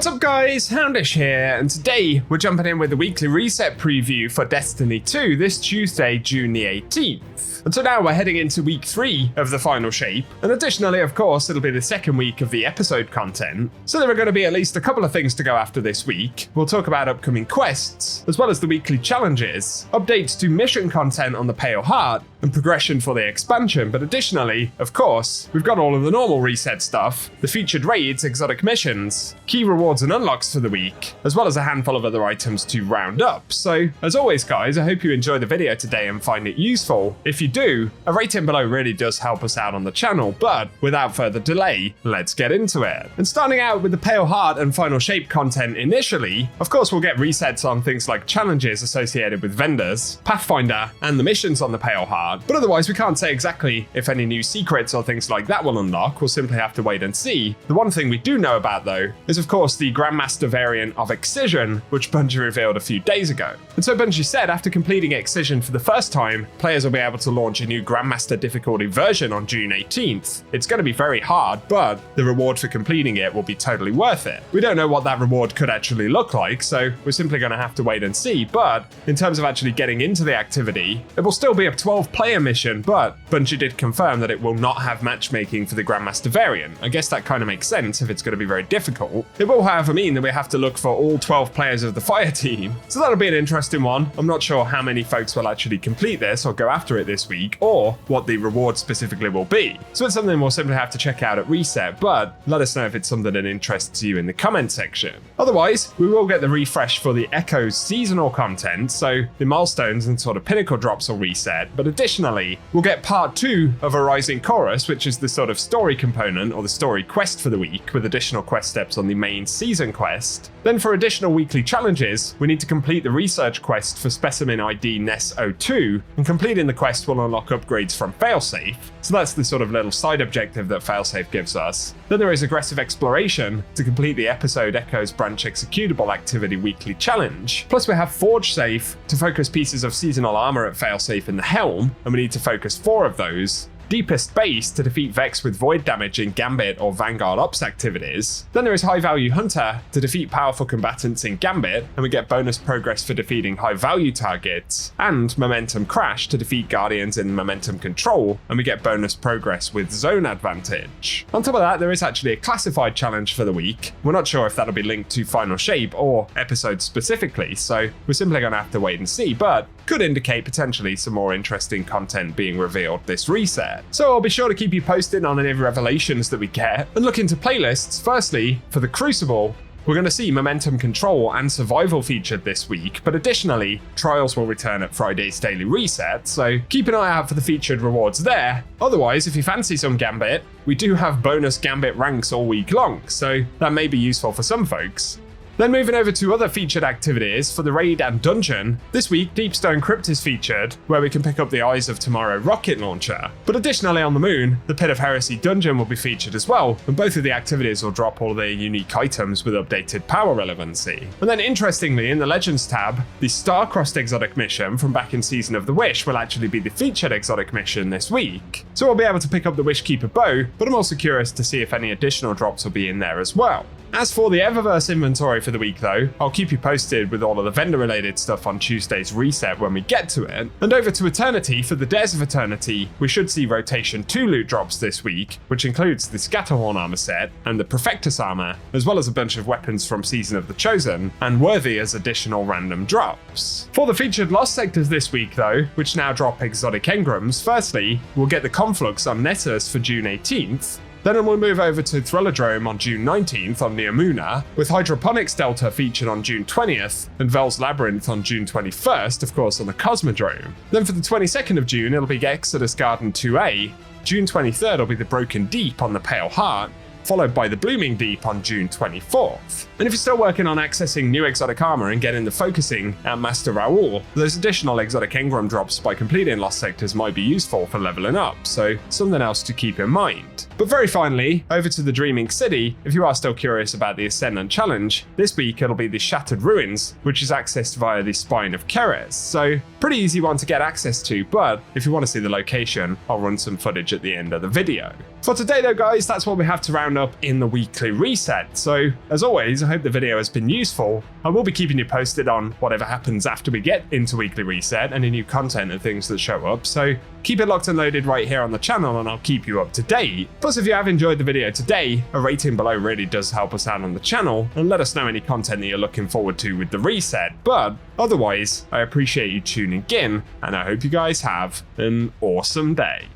What's up guys, Houndish here, and today we're jumping in with the weekly reset preview for Destiny 2 this Tuesday, June the 18th. And so now we're heading into week 3 of the final shape, and additionally of course it'll be the second week of the episode content, so there are going to be at least a couple of things to go after this week. We'll talk about upcoming quests, as well as the weekly challenges, updates to mission content on the Pale Heart, and progression for the expansion, but additionally, of course, we've got all of the normal reset stuff, the featured raids, exotic missions, key rewards and unlocks for the week, as well as a handful of other items to round up. So, as always guys, I hope you enjoy the video today and find it useful. If you do, a rating below really does help us out on the channel, but without further delay, let's get into it. And starting out with the Pale Heart and Final Shape content initially, of course we'll get resets on things like challenges associated with vendors, Pathfinder, and the missions on the Pale Heart. But otherwise, we can't say exactly if any new secrets or things like that will unlock. We'll simply have to wait and see. The one thing we do know about, though, is of course the Grandmaster variant of Excision, which Bungie revealed a few days ago. And so Bungie said after completing Excision for the first time, players will be able to launch a new Grandmaster difficulty version on June 18th. It's going to be very hard, but the reward for completing it will be totally worth it. We don't know what that reward could actually look like, so we're simply going to have to wait and see. But in terms of actually getting into the activity, it will still be a 12-player mission, but Bungie did confirm that it will not have matchmaking for the Grandmaster variant. I guess that kind of makes sense if it's going to be very difficult. It will, however, mean that we have to look for all 12 players of the fire team, so that'll be an interesting one. I'm not sure how many folks will actually complete this or go after it this week, or what the reward specifically will be. So it's something we'll simply have to check out at reset, but let us know if it's something that interests you in the comment section. Otherwise, we will get the refresh for the Echo's seasonal content, so the milestones and sort of pinnacle drops will reset, but additionally, we'll get part 2 of A Rising Chorus, which is the sort of story component or the story quest for the week, with additional quest steps on the main season quest. Then for additional weekly challenges, we need to complete the research quest for Specimen ID NES-02, and completing the quest will unlock upgrades from Failsafe, so that's the sort of little side objective that Failsafe gives us. Then there is aggressive exploration to complete the episode Echo's Branch Executable Activity weekly challenge. Plus we have Forge Safe to focus pieces of seasonal armor at Failsafe in the Helm, and we need to focus 4 of those. Deepest Base to defeat Vex with void damage in Gambit or Vanguard Ops activities. Then there is High Value Hunter to defeat powerful combatants in Gambit, and we get bonus progress for defeating high value targets, and Momentum Crash to defeat Guardians in Momentum Control, and we get bonus progress with Zone Advantage. On top of that, there is actually a classified challenge for the week. We're not sure if that'll be linked to Final Shape or episodes specifically, so we're simply going to have to wait and see, but could indicate potentially some more interesting content being revealed this reset. So I'll be sure to keep you posted on any revelations that we get, and look into playlists. Firstly, for the Crucible, we're going to see Momentum Control and Survival featured this week, but additionally, Trials will return at Friday's Daily Reset, so keep an eye out for the featured rewards there. Otherwise, if you fancy some Gambit, we do have bonus Gambit ranks all week long, so that may be useful for some folks. Then moving over to other featured activities for the raid and dungeon, this week Deepstone Crypt is featured, where we can pick up the Eyes of Tomorrow rocket launcher. But additionally on the moon, the Pit of Heresy dungeon will be featured as well, and both of the activities will drop all their unique items with updated power relevancy. And then interestingly, in the Legends tab, the Star-Crossed exotic mission from back in Season of the Wish will actually be the featured exotic mission this week. So we'll be able to pick up the Wishkeeper bow, but I'm also curious to see if any additional drops will be in there as well. As for the Eververse inventory for the week though, I'll keep you posted with all of the vendor related stuff on Tuesday's reset when we get to it. And over to Eternity, for the Dares of Eternity, we should see Rotation 2 loot drops this week, which includes the Scatterhorn armor set and the Perfectus armor, as well as a bunch of weapons from Season of the Chosen, and worthy as additional random drops. For the featured Lost Sectors this week though, which now drop exotic engrams, firstly, we'll get the Conflux on Nessus for June 18th, then we'll move over to Threlladrome on June 19th on Neomuna, with Hydroponics Delta featured on June 20th, and Vel's Labyrinth on June 21st, of course on the Cosmodrome. Then for the 22nd of June, it'll be Exodus Garden 2A, June 23rd will be the Broken Deep on the Pale Heart, followed by the Blooming Deep on June 24th. And if you're still working on accessing new exotic armor and getting the focusing at Master Raoul, those additional exotic engram drops by completing Lost Sectors might be useful for leveling up, so something else to keep in mind. But very finally, over to the Dreaming City. If you are still curious about the Ascendant Challenge, this week it'll be the Shattered Ruins, which is accessed via the Spine of Keres. So pretty easy one to get access to, but if you want to see the location, I'll run some footage at the end of the video. For today though guys, that's what we have to round up in the weekly reset. So as always, I hope the video has been useful. I will be keeping you posted on whatever happens after we get into weekly reset, any new content and things that show up. So keep it locked and loaded right here on the channel and I'll keep you up to date. Plus if you have enjoyed the video today, a rating below really does help us out on the channel and let us know any content that you're looking forward to with the reset. But otherwise, I appreciate you tuning in and I hope you guys have an awesome day.